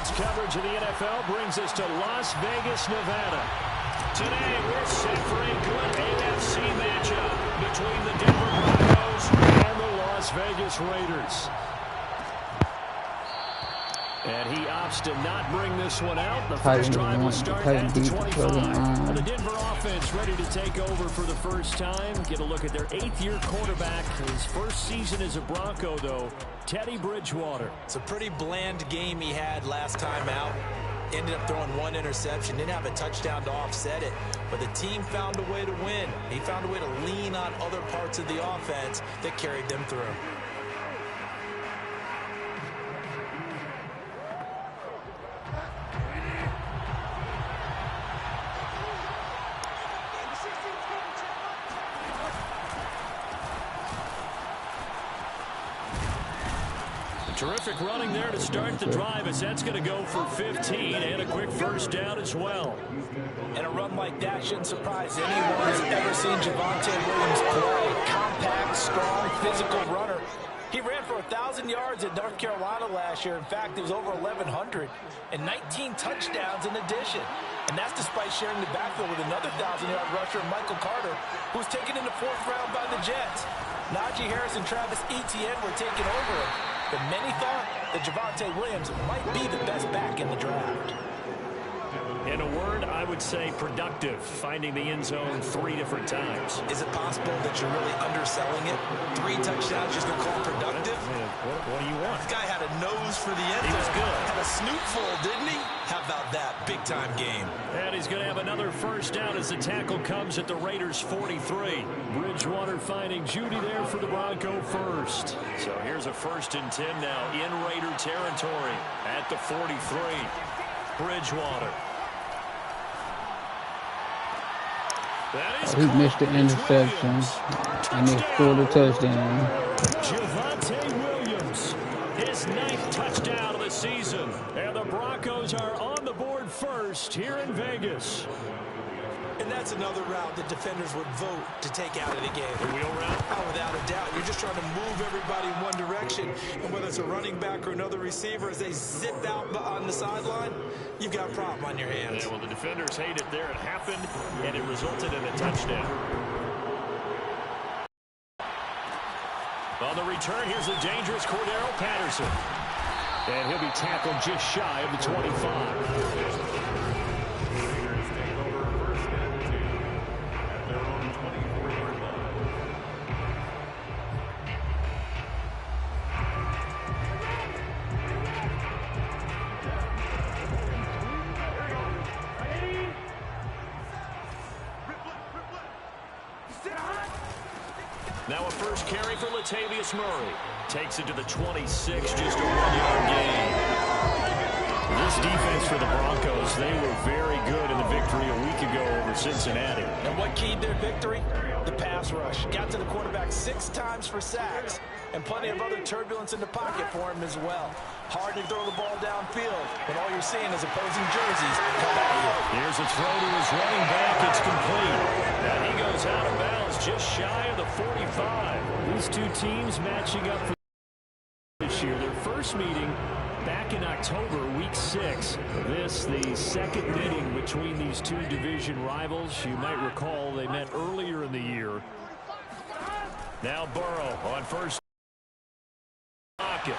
Sports coverage of the NFL brings us to Las Vegas, Nevada. Today, we're set for a good AFC matchup between the Denver Broncos and the Las Vegas Raiders. And he opts to not bring this one out. The first drive will start at the 25. And the Denver offense ready to take over for the first time. Get a look at their 8th-year quarterback. His first season as a Bronco, though, Teddy Bridgewater. It's a pretty bland game he had last time out. Ended up throwing 1 interception. Didn't have a touchdown to offset it. But the team found a way to win. He found a way to lean on other parts of the offense that carried them through. Terrific running there to start the drive, as that's going to go for 15 and a quick first down as well. And a run like that shouldn't surprise anyone who's ever seen Javonte Williams play. Compact, strong, physical runner. He ran for 1,000 yards in North Carolina last year. In fact, it was over 1,100 and 19 touchdowns in addition. And that's despite sharing the backfield with another 1,000-yard rusher, Michael Carter, who was taken in the 4th round by the Jets. Najee Harris and Travis Etienne were taking over him. But many thought that Javonte Williams might be the best back in the draft. In a word, I would say productive, finding the end zone 3 different times. Is it possible that you're really underselling it? 3 touchdowns just to call productive? What do you want? This guy had a nose for the end zone. He was good. Had a snootful, didn't he? How about that? Big-time game. And he's going to have another first down as the tackle comes at the Raiders' 43. Bridgewater finding Judy there for the Bronco first. So here's a 1st and 10 now in Raider territory at the 43. Bridgewater. He missed the interception, and he scored a touchdown. Javonte Williams, his 9th touchdown of the season. And the Broncos are on the board first here in Vegas. And that's another route that defenders would vote to take out of the game. The wheel route? Oh, without a doubt. You're just trying to move everybody in one direction. And whether it's a running back or another receiver, as they zip out on the sideline, you've got a problem on your hands. Yeah, well, the defenders hate it there. It happened, and it resulted in a touchdown. On the return, here's the dangerous Cordero Patterson. And he'll be tackled just shy of the 25. Now a first carry for Latavius Murray. Takes it to the 26, just a 1-yard gain. This defense for the Broncos, they were very good in the victory a week ago over Cincinnati. And what keyed their victory? The pass rush. Got to the quarterback 6 times for sacks, and plenty of other turbulence in the pocket for him as well. Hard to throw the ball downfield, but all you're seeing is opposing jerseys come at you. Here's a throw to his running back. It's complete. And he goes out of bounds just shy of the 45. These two teams matching up for this year. Their first meeting back in October, week 6. This, the 2nd meeting between these two division rivals. You might recall they met earlier in the year. Now Burrow on first pocket.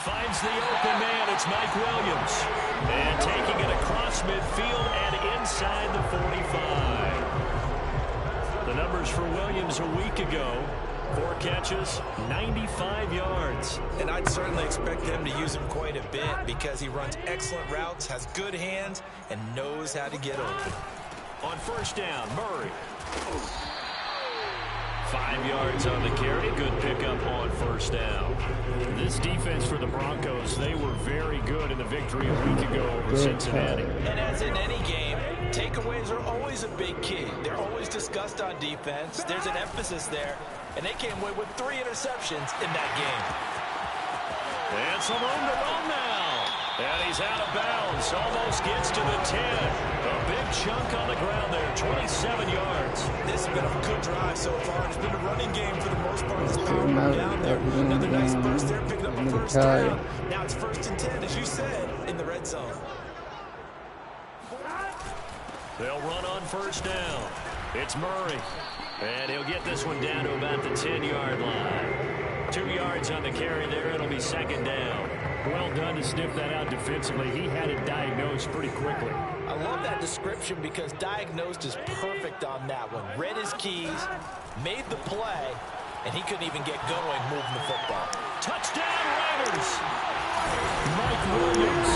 Finds the open man. It's Mike Williams. And taking it across midfield and inside the 45. The numbers for Williams a week ago. 4 catches, 95 yards. And I'd certainly expect them to use him quite a bit because he runs excellent routes, has good hands, and knows how to get open. On first down, Murray. 5 yards on the carry. Good pickup on first down. This defense for the Broncos, they were very good in the victory a week ago over Cincinnati. And as in any game, takeaways are always a big key. They're always discussed on defense. There's an emphasis there. And they came away with 3 interceptions in that game. And some room to run now. And he's out of bounds. Almost gets to the 10. A big chunk on the ground there, 27 yards. This has been a good drive so far. It's been a running game for the most part. This power down there. Another nice burst there, picking up a first down. Now it's 1st and 10, as you said, in the red zone. They'll run on 1st down. It's Murray. And he'll get this one down to about the 10-yard line. 2 yards on the carry there. It'll be 2nd down. Well done to sniff that out defensively. He had it diagnosed pretty quickly. I love that description because diagnosed is perfect on that one. Read his keys, made the play, and he couldn't even get going moving the football. Touchdown, Raiders! Mike Williams,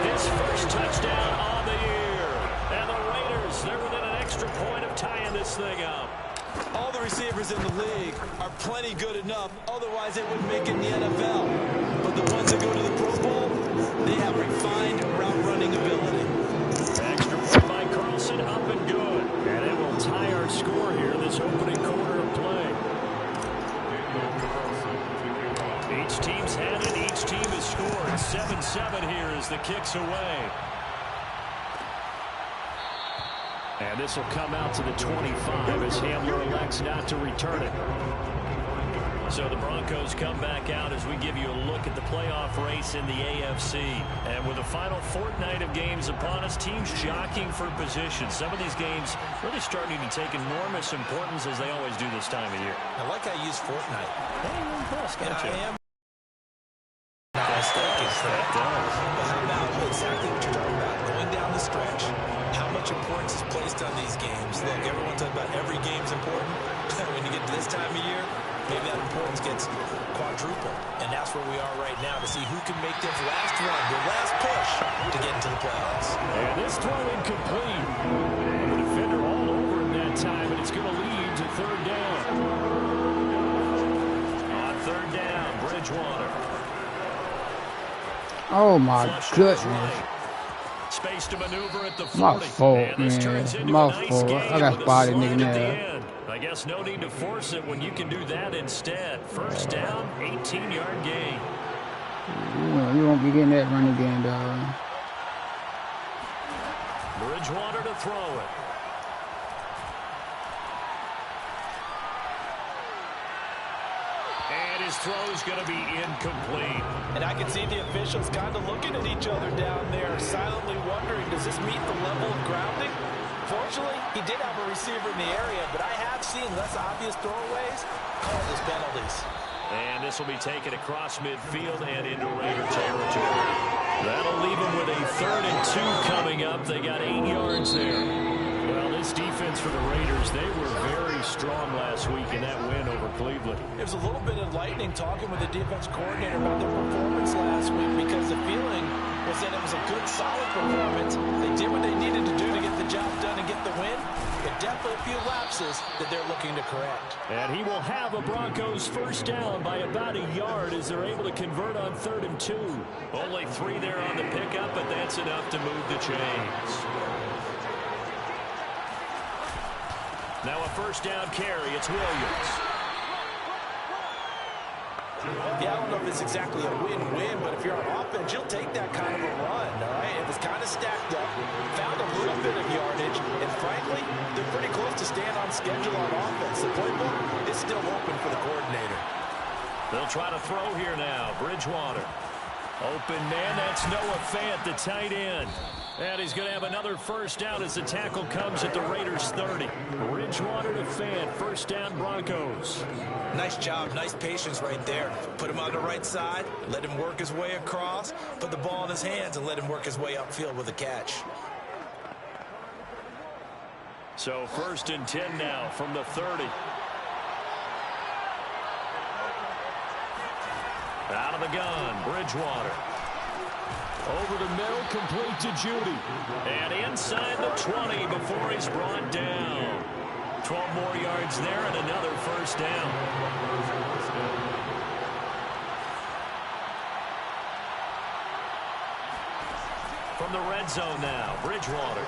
his first touchdown on the year. And the Raiders, they're within an extra point of tying this thing up. All the receivers in the league are plenty good enough, otherwise they wouldn't make it in the NFL. But the ones that go to the Pro Bowl, they have refined route running ability. Extra point by Carlson, up and good. And it will tie our score here, this opening quarter of play. Each team's had it, each team has scored. 7-7 here as the kick's away. And this will come out to the 25 as Hamler elects not to return it. So the Broncos come back out as we give you a look at the playoff race in the AFC. And with the final fortnight of games upon us, teams jockeying for position. Some of these games really starting to take enormous importance as they always do this time of year. I like how you use fortnight. Hey, you're impressed, And aren't you? I am. But how about exactly what you're talking about? Going down the stretch, how much importance is placed on these games? Look, everyone talks about every game's important. When you get to this time of year, maybe that importance gets quadrupled. And that's where we are right now to see who can make this last run, the last push to get into the playoffs. And this throw incomplete. The defender all over him that time, and it's going to lead to 3rd down. On 3rd down, Bridgewater. Oh my goodness. Space to maneuver at the 40. My fault, man. My fault. I got spotted, nigga, now. I guess no need to force it when you can do that instead. 1st down, 18-yard gain. You won't be getting that run again, dog. Bridgewater to throw it. And his throw is going to be incomplete. And I can see the officials kind of looking at each other down there, silently wondering, does this meet the level of grounding? Fortunately, he did have a receiver in the area, but I have seen less obvious throwaways called as penalties. And this will be taken across midfield and into Raider territory. That'll leave them with a 3rd and 2 coming up. They got 8 yards there. Well, this defense for the Raiders, they were very strong last week in that win over Cleveland. There's a little bit of lightning talking with the defense coordinator about their performance last week because the feeling was that it was a good, solid performance. They did what they needed to do to get the job done and get the win, but definitely a few lapses that they're looking to correct. And he will have a Broncos 1st down by about a yard as they're able to convert on 3rd and 2. Only 3 there on the pickup, but that's enough to move the chains. Now a 1st down carry. It's Williams. Yeah, I don't know if it's exactly a win-win, but if you're on offense, you'll take that kind of a run, all right? It was kind of stacked up, found a little bit of yardage, and frankly, they're pretty close to staying on schedule on offense. The playbook is still open for the coordinator. They'll try to throw here now. Bridgewater. Open man, that's Noah Fant, the tight end. And he's going to have another 1st down as the tackle comes at the Raiders' 30. Bridgewater to Fant, 1st down Broncos. Nice job, nice patience right there. Put him on the right side, let him work his way across, put the ball in his hands, and let him work his way upfield with a catch. So 1st and 10 now from the 30. Out of the gun, Bridgewater. Over the middle, complete to Judy. And inside the 20 before he's brought down. 12 more yards there and another 1st down. From the red zone now, Bridgewater.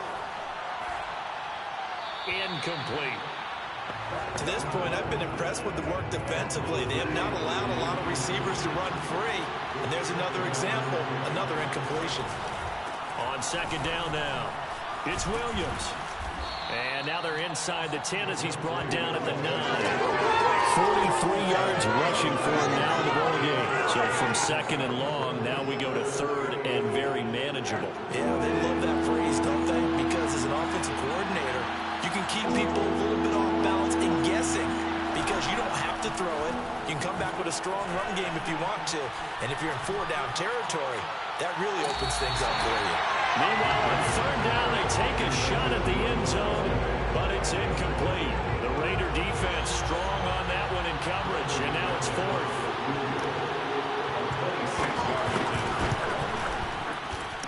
Incomplete. To this point, I've been impressed with the work defensively. They have not allowed a lot of receivers to run free. And there's another example, another incompletion. On 2nd down now. It's Williams. And now they're inside the 10 as he's brought down at the 9. 43 yards rushing for him now in the ball game. So from second and long, now we go to third and very manageable. Yeah, they love that phrase, don't they? Because as an offensive coordinator, you can keep people a little bit off balance and guessing because you don't have to throw it. You can come back with a strong run game if you want to. And if you're in 4-down territory, that really opens things up for you. Meanwhile, on third down, they take a shot at the end zone, but it's incomplete. The Raider defense strong on that one in coverage, and now it's fourth.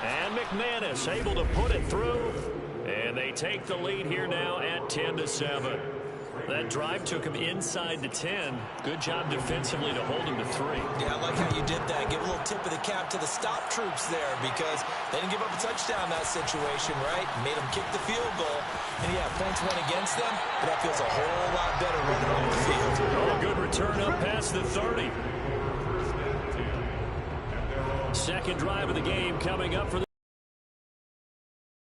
And McManus able to put it through, and they take the lead here now at 10-7. That drive took him inside the 10. Good job defensively to hold him to 3. Yeah, I like how you did that. Give a little tip of the cap to the stop troops there because they didn't give up a touchdown in that situation, right? Made them kick the field goal. And, yeah, points went against them, but that feels a whole lot better running on the field. Oh, a good return up past the 30. Second drive of the game coming up for the...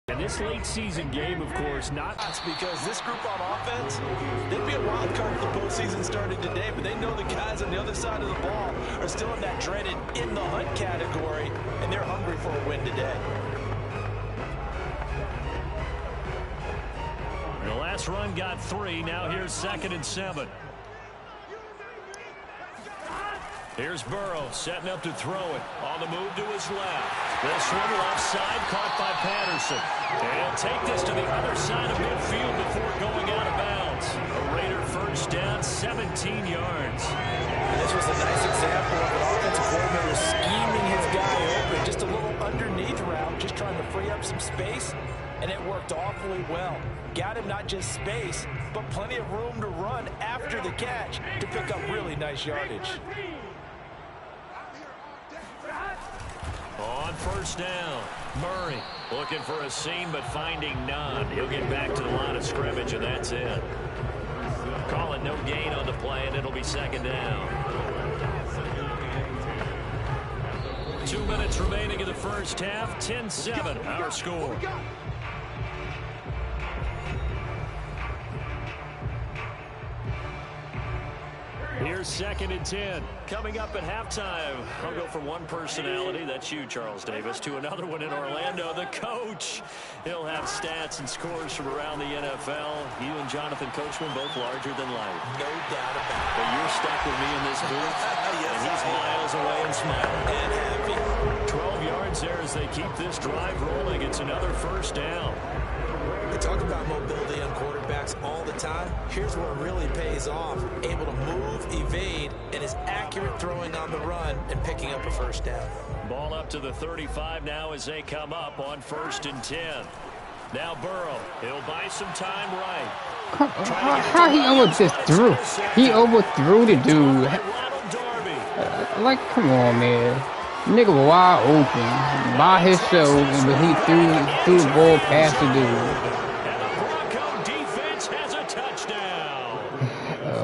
And this late season game, of course, not... That's because this group on offense, they'd be a wild card if the postseason started today, but they know the guys on the other side of the ball are still in that dreaded in the hunt category, and they're hungry for a win today. The last run got 3. Now here's 2nd and 7. Here's Burrow setting up to throw it. On the move to his left. This one left side caught by Patterson. And take this to the other side of midfield before going out of bounds. A Raider first down, 17 yards. And this was a nice example of an offensive coordinator scheming his guy open. Just a little underneath route, just trying to free up some space. And it worked awfully well. Got him not just space, but plenty of room to run after the catch to pick up really nice yardage. On first down, Murray looking for a seam but finding none. He'll get back to the line of scrimmage, and that's it. Calling no gain on the play, and it'll be 2nd down. 2 minutes remaining in the first half. 10-7, our score. Here's 2nd and 10. Coming up at halftime, I'll go from one personality, that's you, Charles Davis, to another one in Orlando, the coach. He'll have stats and scores from around the NFL. You and Jonathan Coachman both larger than life. No doubt about it. But you're stuck with me in this booth, Yes, and he's miles away and smiling. And happy. 12 yards there as they keep this drive rolling. It's another first down. They talk about mobility on quarterbacks all the time. Here's where it really pays off. Able to move, evade, and is accurate throwing on the run and picking up a first down. Ball up to the 35 now as they come up on 1st and 10. Now Burrow, he'll buy some time right. How he overthrew? He overthrew the dude. Like, come on, man. Nigga wide open by himself, but he threw the ball past the dude. And the Bronco defense has a touchdown.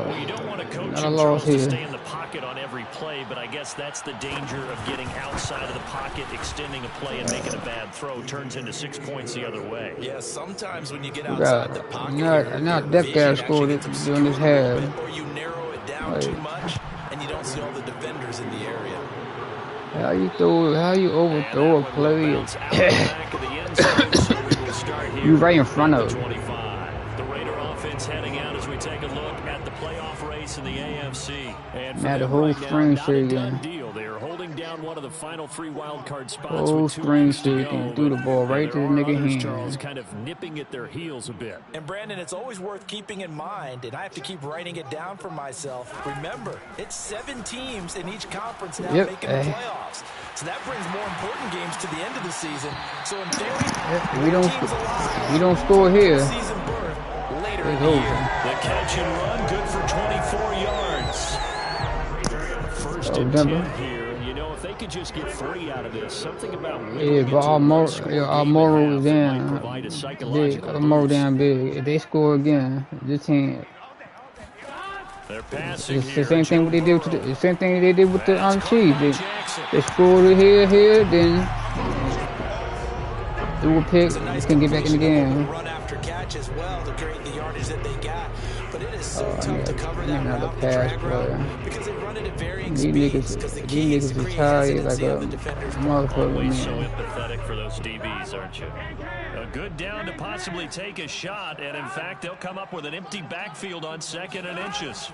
Well, you don't want to coach Charles to stay in the pocket on every play, but I guess that's the danger of getting outside of the pocket, extending a play, and making a bad throw turns into 6 points the other way. Yeah, sometimes when you get outside the pocket, not that guy scored it during his half. Or you narrow it down too much, and you don't see all the defenders in the area. How you overthrow a play? You right in front of him. The Raider offense heading out as we take a look at the playoff race in the AFC. And now the whole spring season. They are holding down one of the final 3 wild card spots. Whole spring season, threw the ball right to the nigga hand. Charles kind of nipping at their heels a bit. And Brandon, it's always worth keeping in mind, and I have to keep writing it down for myself. Remember, it's 7 teams in each conference now making the playoffs. So that brings more important games to the end of the season. So in theory, we don't score here. Season birth later in the year. The catch and run, good for 24 yards. First and 10 here. You know, if they could just get 3 out of this, something about but our moral is down. Our moral down big. If they score again, this team. They're passing it's the same thing what they did with the same thing they did with the Chiefs. They scored it here, then threw a pick. It's a nice Couldn't get back in the game. run after catch as well to create the yardage that they got. But it is so tough to cover I need that another route, pass drag play. route, because they run it at varying These speeds. Because the key is to niggas is create tired like hesitancy a on the defender's part. motherfucker, Always so man. empathetic for those DBs, aren't you? A good down to possibly take a shot, and in fact, they'll come up with an empty backfield on 2nd and inches.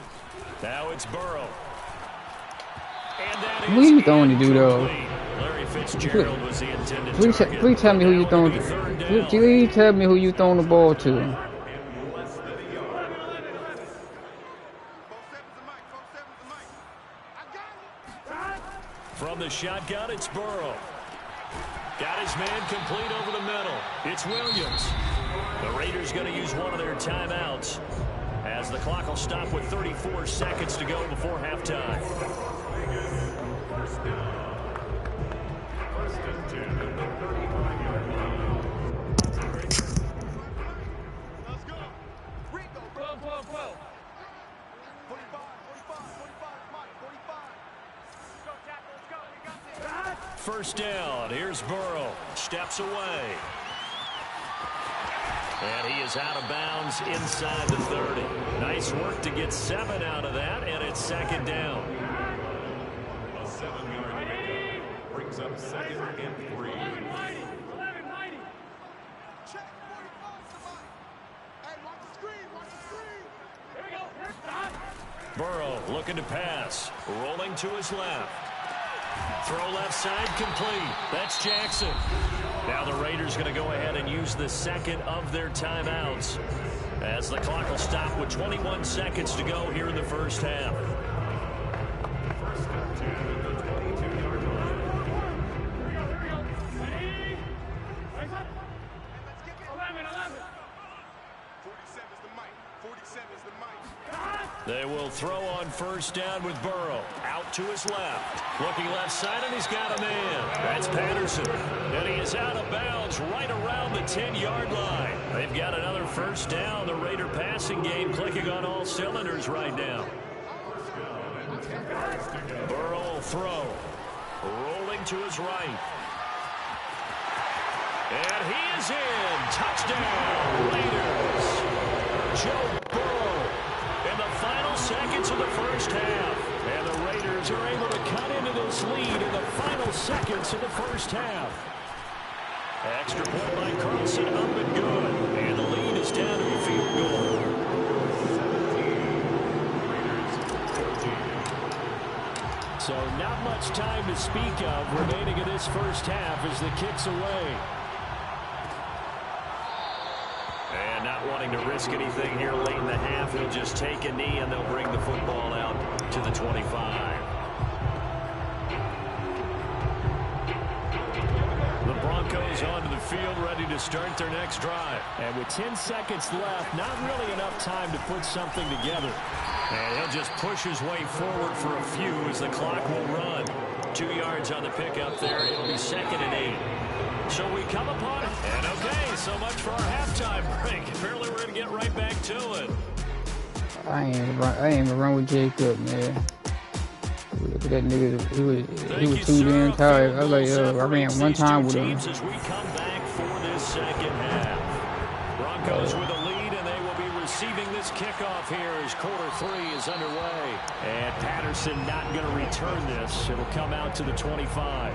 Now it's Burrow. And that Who you throwing to is do, though? incomplete. Larry Fitzgerald was the intended Please target. tell me who you Now throwing. it'll be 3rd down. Please tell me who you throwing the ball to. From the shotgun, it's Burrow. Got his man complete over the middle. It's Williams. The Raiders going to use one of their timeouts as the clock will stop with 34 seconds to go before halftime. First down. Here's Burrow. Steps away. And he is out of bounds inside the 30. Nice work to get 7 out of that, and it's 2nd down. A 7-yard pickup brings up 2nd and 3. Burrow looking to pass. Rolling to his left. Throw left side complete. That's Jackson. Now the Raiders going to go ahead and use the 2nd of their timeouts as the clock will stop with 21 seconds to go here in the first half. First and 10 at the 22-yard line. They will throw on first down with Burrow. Out to his left. Looking left side, and he's got a man. That's Patterson. And he is out of bounds right around the 10-yard line. They've got another first down. The Raider passing game clicking on all cylinders right now. Burrow will throw. Rolling to his right. And he is in. Touchdown, Raiders. Joe Burrow in the final seconds of the first half. And the Raiders are able to cut into this lead in the final seconds of the first half. Extra point by Carlson up and good. And the lead is down to a field goal. So not much time to speak of remaining in this first half as the kick's away. And not wanting to risk anything here late in the half, he'll just take a knee and they'll bring the football out to the 25. The Broncos onto the field ready to start their next drive. And with 10 seconds left, not really enough time to put something together. And he'll just push his way forward for a few as the clock will run. 2 yards on the pickup there. It'll be 2nd and 8. So we come upon it. And okay, so much for our halftime break. Apparently we're going to get right back to it. I ain't even run with Jacob, man. Look at that nigga. He was too damn tired. I was like, I ran one time with him. As we come back for this second half. Broncos with a lead, and they will be receiving this kickoff here as quarter 3 is underway. And Patterson not going to return this. It'll come out to the 25.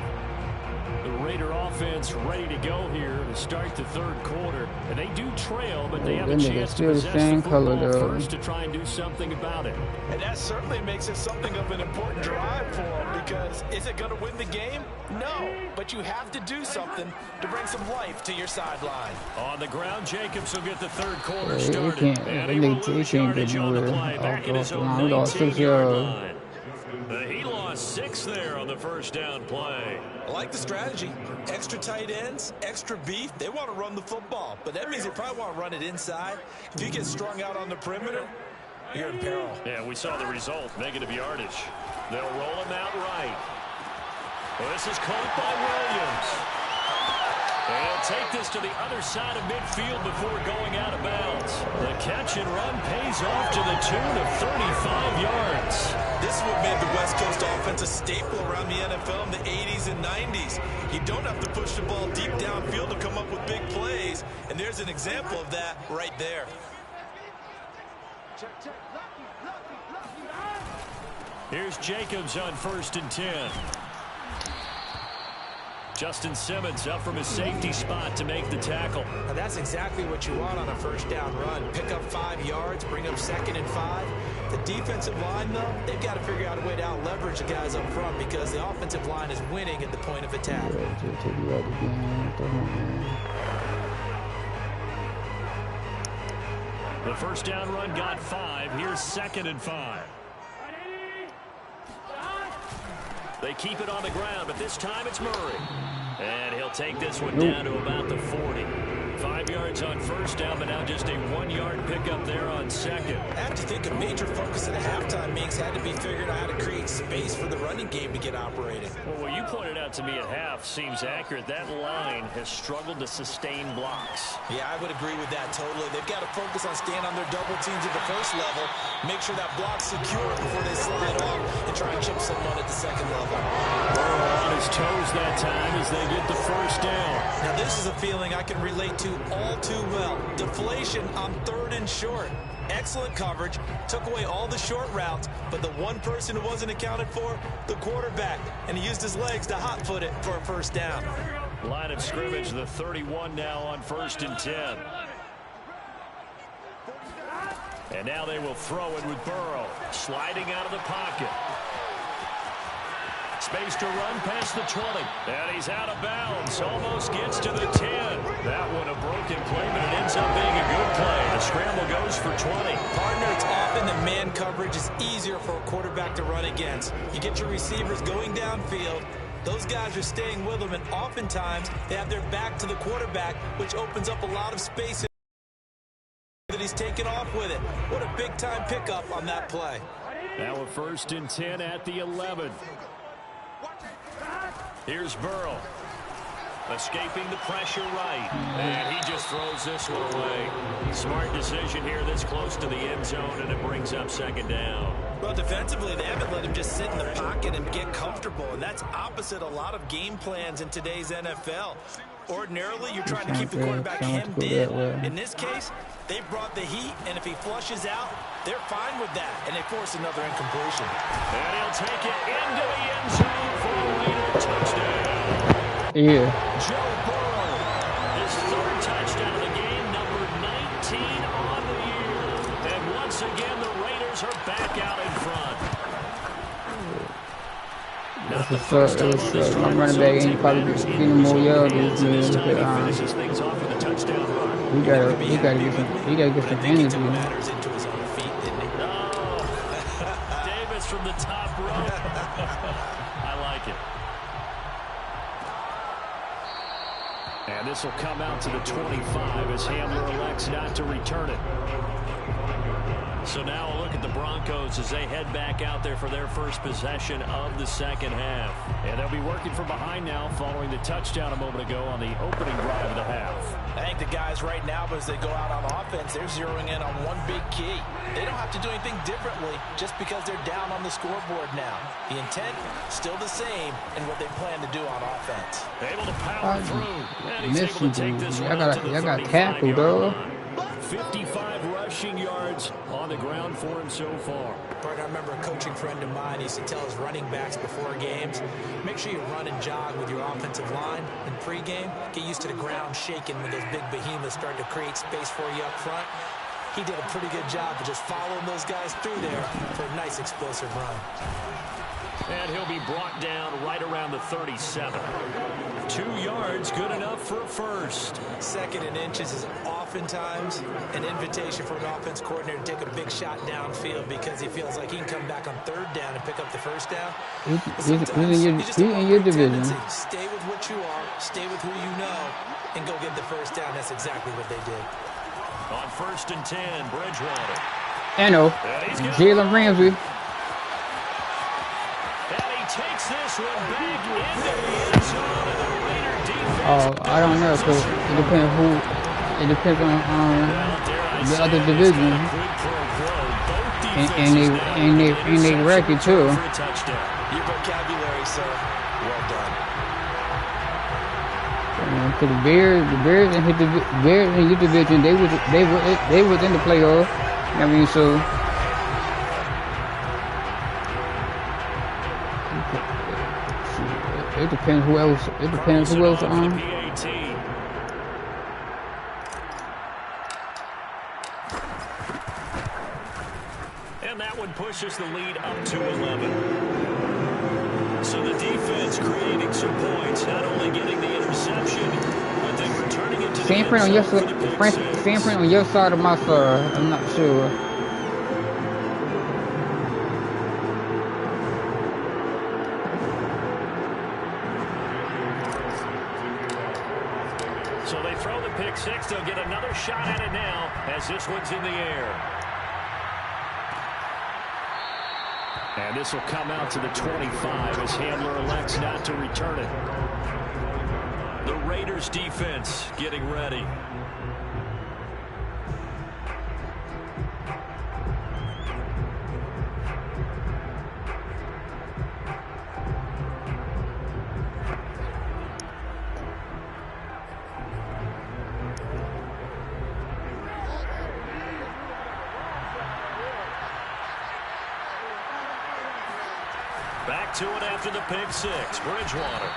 The Raider offense ready to go here to start the third quarter. And they do trail, but they have a chance to possess the football first to try and do something about it. And that certainly makes it something of an important drive for them, because is it going to win the game? No, but you have to do something to bring some life to your sideline. On the ground, Jacobs will get the third quarter He started. And he will lose yardage on the play. Back in his own 19-yard line. He lost 6 there on the first down play. I like the strategy. Extra tight ends, extra beef. They want to run the football, but that means they probably want to run it inside. If you get strung out on the perimeter, you're in peril. Yeah, we saw the result. Negative yardage. They'll roll him out right. Well, this is caught by Williams. And he'll take this to the other side of midfield before going out of bounds. The catch and run pays off to the tune of 35 yards. This is what made the West Coast offense a staple around the NFL in the 80s and 90s. You don't have to push the ball deep downfield to come up with big plays, and there's an example of that right there. Here's Jacobs on 1st and 10. Justin Simmons up from his safety spot to make the tackle. Now that's exactly what you want on a first down run. Pick up 5 yards, bring up 2nd and 5. The defensive line, though, they've got to figure out a way to out-leverage the guys up front because the offensive line is winning at the point of attack. The first down run got 5. Here's 2nd and 5. They keep it on the ground, but this time it's Murray. And he'll take this one down to about the 40. 5 yards on first down, but now just a 1-yard pickup there on 2nd. I have to think a major focus at the halftime meetings had to be figuring out how to create space for the running game to get operating. Well, what you pointed out to me at half seems accurate. That line has struggled to sustain blocks. Yeah, I would agree with that totally. They've got to focus on staying on their double teams at the first level, make sure that block's secure before they slide off and try and chip someone at the second level. Burrow on his toes that time as they get the first down. Now, this is a feeling I can relate to all too well. Deflation on 3rd and short. Excellent coverage, took away all the short routes, but the one person who wasn't accounted for, the quarterback, and he used his legs to hot-foot it for a first down. Line of scrimmage, the 31 now on 1st and 10. And now they will throw it with Burrow, sliding out of the pocket. Space to run past the 20. And he's out of bounds. Almost gets to the 10. That one a broken play, but it ends up being a good play. The scramble goes for 20. Partner, it's often the man coverage is easier for a quarterback to run against. You get your receivers going downfield. Those guys are staying with them, and oftentimes they have their back to the quarterback, which opens up a lot of space that he's taken off with it. What a big-time pickup on that play. Now a 1st and 10 at the 11. Here's Burrow. Escaping the pressure right. And he just throws this one away. Smart decision here this close to the end zone, and it brings up 2nd down. Well, defensively, they haven't let him just sit in the pocket and get comfortable, and that's opposite a lot of game plans in today's NFL. Ordinarily, you're trying to keep the quarterback hemmed in. In this case, they brought the heat, and if he flushes out, they're fine with that, and they force another incompletion. And he'll take it into the end zone for a later touchdown. Yeah. Joe Burrow, his 3rd touchdown of the game, number 19 on the year. And once again, the Raiders are back out in front. Not the first time on this my running back ain't probably getting more yards this time he man. finishes things off with a touchdown run. He gotta get some energy. Matters into his own feet, didn't he? Oh, Davis from the top row. I like it. And this will come out to the 25 as Hamler elects not to return it. So now a look at the Broncos as they head back out there for their first possession of the second half. And they'll be working from behind now following the touchdown a moment ago on the opening drive of the half. I think the guys right now, as they go out on offense, they're zeroing in on one big key. They don't have to do anything differently just because they're down on the scoreboard now. The intent, still the same in what they plan to do on offense. Able to power through. And he's able to take this one Y'all up to the got tackled, dog. 55 rushing yards on the ground for him so far. Partner, I remember a coaching friend of mine used to tell his running backs before games, make sure you run and jog with your offensive line in pregame. Get used to the ground shaking when those big behemoths start to create space for you up front. He did a pretty good job of just following those guys through there for a nice explosive run. And he'll be brought down right around the 37. 2 yards, good enough for a first. 2nd and inches is oftentimes an invitation for an offense coordinator to take a big shot downfield because he feels like he can come back on 3rd down and pick up the first down. He's in your division. Stay with what you are, stay with who you know, and go get the first down. That's exactly what they did. On 1st and 10, Bridgewater. I know. Jalen Ramsey. And he takes this one back into the end zone, and the Raider Oh, I don't know, cause it depends who. It depends on Well, dare I the say other it, there's been division a quid pro quo. Both and defenses now with the they interception record too. return for a touchdown. Your vocabulary, sir. Well done. To the Bears and his division, they was in the playoff. I mean, so it depends who else. It depends who else on. And that one pushes the lead up to 11. So the defense creating some points, not only getting the interception, but then returning it to the end zone for the pick six. Same print on your side of my side. I'm not sure. So they throw the pick six. They'll get another shot at it now as this one's in the air. And this will come out to the 25 as Hamler elects not to return it. The Raiders defense getting ready. Back to it after the pick six. Bridgewater.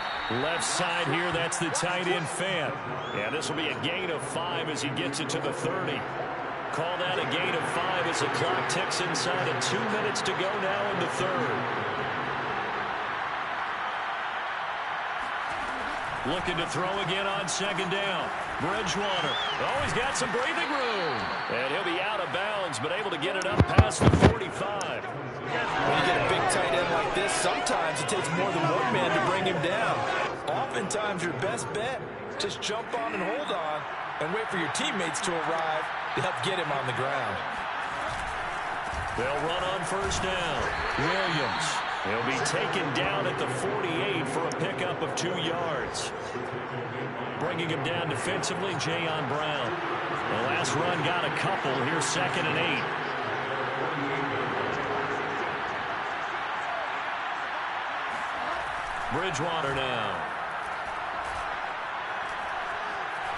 Left side here, that's the tight end Fant. Yeah, this will be a gain of 5 as he gets it to the 30. Call that a gain of 5 as the clock ticks inside of 2 minutes to go now in the third. Looking to throw again on second down. Bridgewater. Oh, he's got some breathing room. And he'll be out of bounds, but able to get it up past the 45. When you get a big tight end like this, sometimes it takes more than one man to bring him down. Oftentimes, your best bet, just jump on and hold on and wait for your teammates to arrive to help get him on the ground. They'll run on first down. Williams. He'll be taken down at the 48 for a pickup of 2 yards. Bringing him down defensively, Jayon Brown. The last run got a couple. Here's 2nd and 8. Bridgewater now.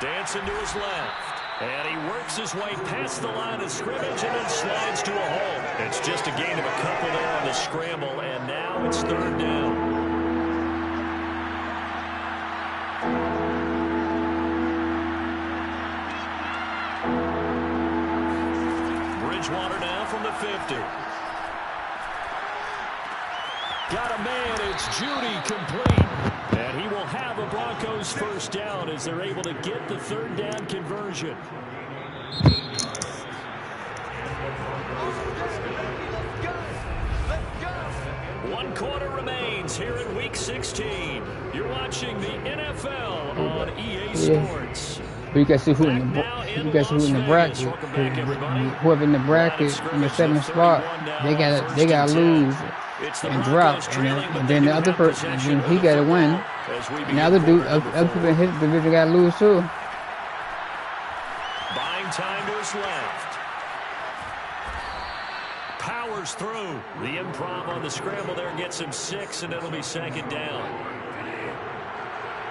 Dancing to his left. And he works his way past the line of scrimmage and then slides to a hole. It's just a gain of a couple there on the scramble, and now it's 3rd down. Bridgewater now from the 50. Got a man, it's Judy complete. And he will have a Broncos first down as they're able to get the 3rd down conversion. One quarter remains here in Week 16. You're watching the NFL on EA Sports. But you can see who in the bracket. Whoever in the bracket in the 7th spot, they gotta lose and drop, and then the other person, he got to win. And the other people in his division got to lose too. Buying time to his left. Powers through. The improv on the scramble there gets him 6, and it'll be 2nd down.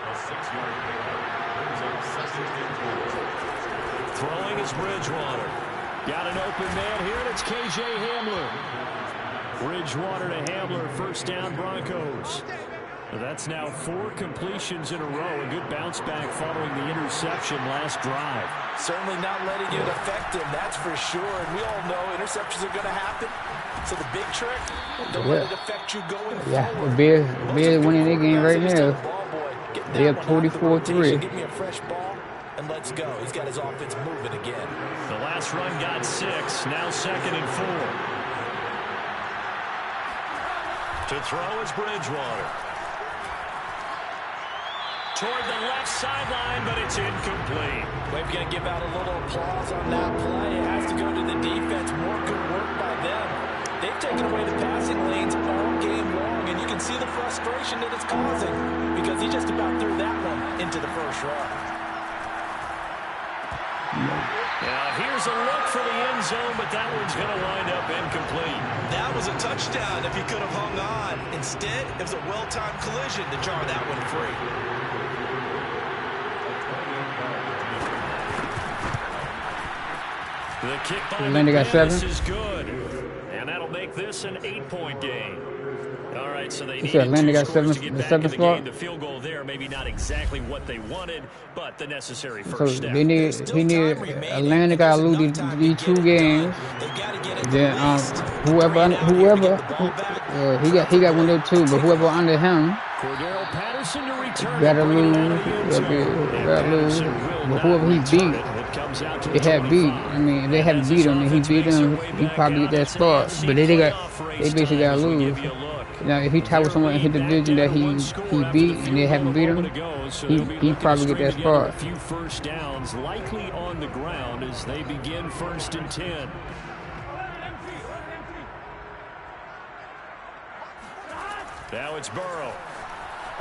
A 6-yard pickup brings up 2nd and 4. Throwing is Bridgewater. Got an open man here, and it's KJ Hamler. Bridgewater to Hamler, first down Broncos. That's now 4 completions in a row. A good bounce back following the interception last drive. Certainly not letting it affect him, that's for sure. And we all know interceptions are going to happen. So the big trick, don't let it affect you going forward. Yeah, the Bears winning their game right now. They up 24-3. Give me a fresh ball, and let's go. He's got his offense moving again. The last run got 6. Now 2nd and 4. To throw is Bridgewater. Toward the left sideline, but it's incomplete. We're going to give out a little applause on that play. It has to go to the defense. More good work by them. They've taken away the passing lanes all game long, and you can see the frustration. frustration that it's causing because he just about threw that one into the first row. Now here's a look for the end zone, but that one's going to wind up incomplete. That was a touchdown if he could have hung on. Instead, it was a well-timed collision to jar that one free. The kick by Atlanta got 7. This is good, and that'll make this an 8-point game. All right, so they need Atlanta got 7, to get the back 7th in the spot. game. The field goal there, maybe not exactly what they wanted, but the necessary So first step. they need Atlanta got to lose these 2 games. Then he got one of those 2, but whoever under him Cordero Patterson to return. gotta lose. But whoever he beat, they have beat. I mean, if they haven't beat him, and he beat them, he probably get that spot. But they basically got to lose. Now, if he tie with someone in his division that he beat and they haven't beat him, he probably get that spot. A few first downs likely on the ground as they begin 1st and 10. Now it's Burrow.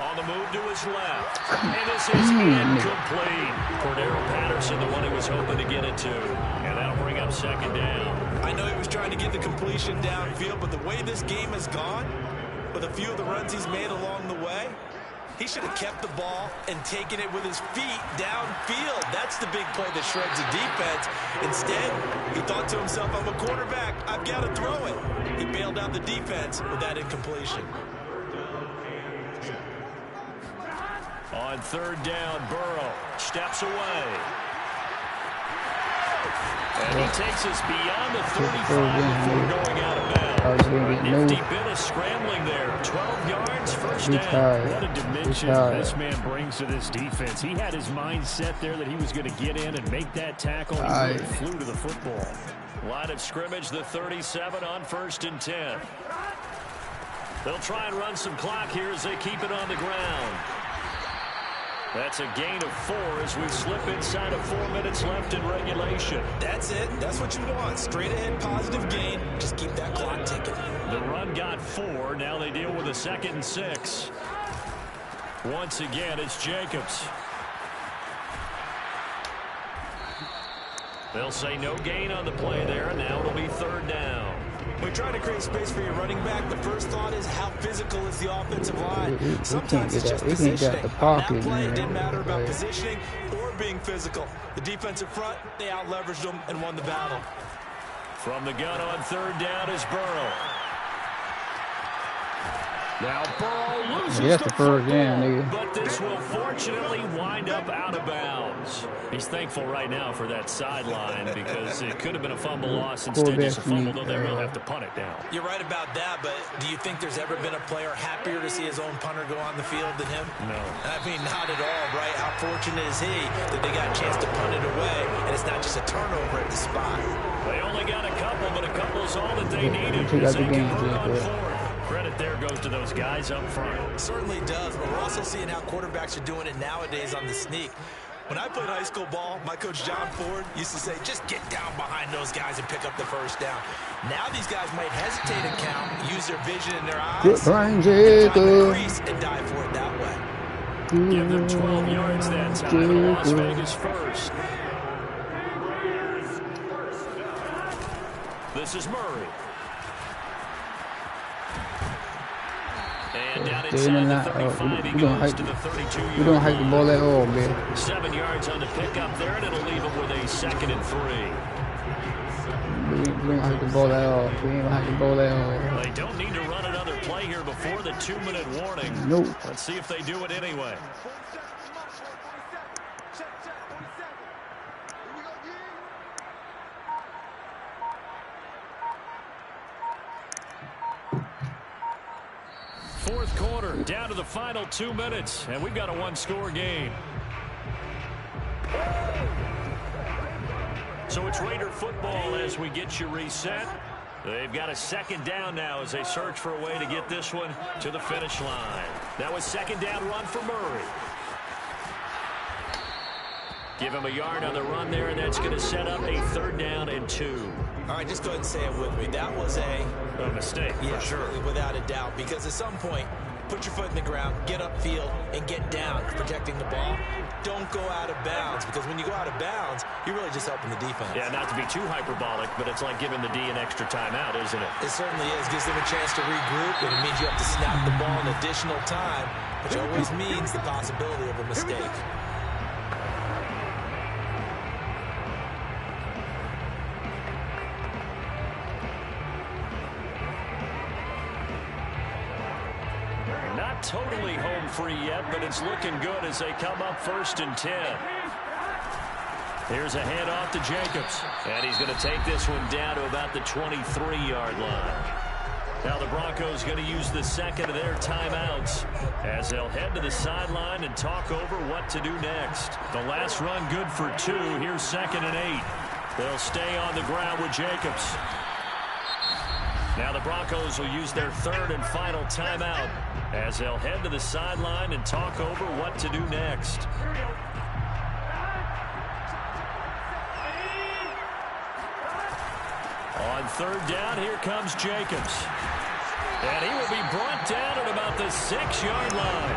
On the move to his left. And this is incomplete. Cordero Patterson, the one he was hoping to get it to. And that'll bring up 2nd down. I know he was trying to get the completion downfield, but the way this game has gone, with a few of the runs he's made along the way, he should have kept the ball and taken it with his feet downfield. That's the big play that shreds the defense. Instead, he thought to himself, I'm a quarterback. I've got to throw it. He bailed out the defense with that incompletion. On 3rd down, Burrow steps away. And he takes us beyond the 35 before going out of bounds. Nifty bit of scrambling there. 12 yards, first down. What a dimension this man brings to this defense. He had his mind set there that he was going to get in and make that tackle. He really flew to the football. Line of scrimmage, the 37 on 1st and 10. They'll try and run some clock here as they keep it on the ground. That's a gain of 4 as we slip inside of 4 minutes left in regulation. That's it. That's what you want. Straight ahead, positive gain. Just keep that clock ticking. The run got 4. Now they deal with a 2nd and 6. Once again, it's Jacobs. They'll say no gain on the play there, and now it'll be 3rd down. When you're trying to create space for your running back, the first thought is how physical is the offensive line. Sometimes it's just positioning. On that play, it didn't matter about positioning or being physical. The defensive front, they out-leveraged them and won the battle. From the gun on 3rd down is Burrow. Now Burrow loses that's the first down, nigga. But this will fortunately wind up out of bounds. He's thankful right now for that sideline because it could have been a fumble loss. Instead, just a fumble, though they will have to punt it down. You're right about that, but do you think there's ever been a player happier to see his own punter go on the field than him? No. I mean, not at all, right? How fortunate is he that they got a chance to punt it away, and it's not just a turnover at the spot. They only got a couple, but a couple is all that they needed. Credit there goes to those guys up front. Certainly does, but we're also seeing how quarterbacks are doing it nowadays on the sneak. When I played high school ball, my coach John Ford used to say, just get down behind those guys and pick up the first down. Now these guys might hesitate and count, use their vision in their eyes, and dive for it that way. Give them 12 yards that time. Las Vegas first. This is Murray. And down inside the 35, he goes to the 32-yard We don't hike the ball at all, man. 7 yards on the pickup there, and it'll leave him with a 2nd and 3. We don't hike the ball at all. We ain't hike the ball at all. They don't need to run another play here before the 2-minute warning. Nope. Let's see if they do it anyway. Fourth quarter, down to the final 2 minutes, and we've got a 1-score game. So it's Raider football as we get you reset. They've got a 2nd down now as they search for a way to get this one to the finish line. That was 2nd down run for Murray. Give him a yard on the run there, and that's going to set up a 3rd down and 2. All right, just go ahead and say it with me. That was a mistake, yeah, for sure. Without a doubt, because at some point, put your foot in the ground, get upfield, and get down, protecting the ball. Don't go out of bounds, because when you go out of bounds, you're really just helping the defense. Yeah, not to be too hyperbolic, but it's like giving the D an extra timeout, isn't it? It certainly is. Gives them a chance to regroup, and it means you have to snap the ball in additional time, which always means the possibility of a mistake. Not totally home free yet, but it's looking good as they come up 1st and 10. Here's a handoff to Jacobs. And he's going to take this one down to about the 23-yard line. Now the Broncos going to use the second of their timeouts as they'll head to the sideline and talk over what to do next. The last run good for 2. Here's 2nd and 8. They'll stay on the ground with Jacobs. Now the Broncos will use their 3rd and final timeout as they'll head to the sideline and talk over what to do next. On 3rd down, here comes Jacobs. And he will be brought down at about the 6-yard line.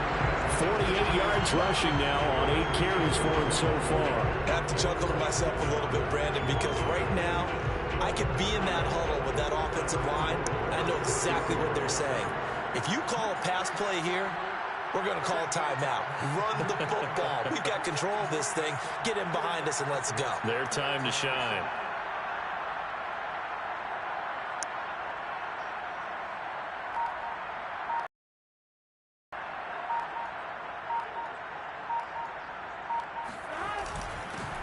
48 yards rushing now on 8 carries for him so far. I have to chuckle to myself a little bit, Brandon, because right now I could be in that huddle with that offensive line. I know exactly what they're saying. If you call a pass play here, we're going to call a timeout. Run the football. We've got control of this thing. Get in behind us and let's go. Their time to shine.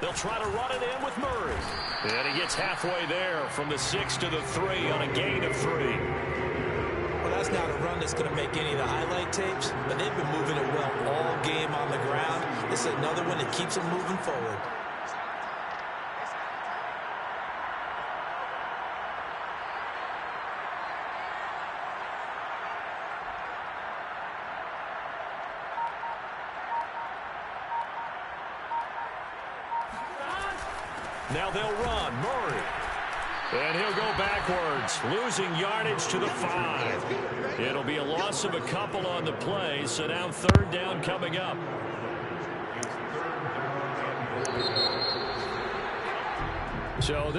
They'll try to run it in with Murray. And he gets halfway there from the 6 to the 3 on a gain of 3. Well, that's not a run that's going to make any of the highlight tapes, but they've been moving it well all game on the ground. This is another one that keeps them moving forward. Now they'll run. Murray. And he'll go backwards, losing yardage to the 5. It'll be a loss of a couple on the play, so now 3rd down coming up. So this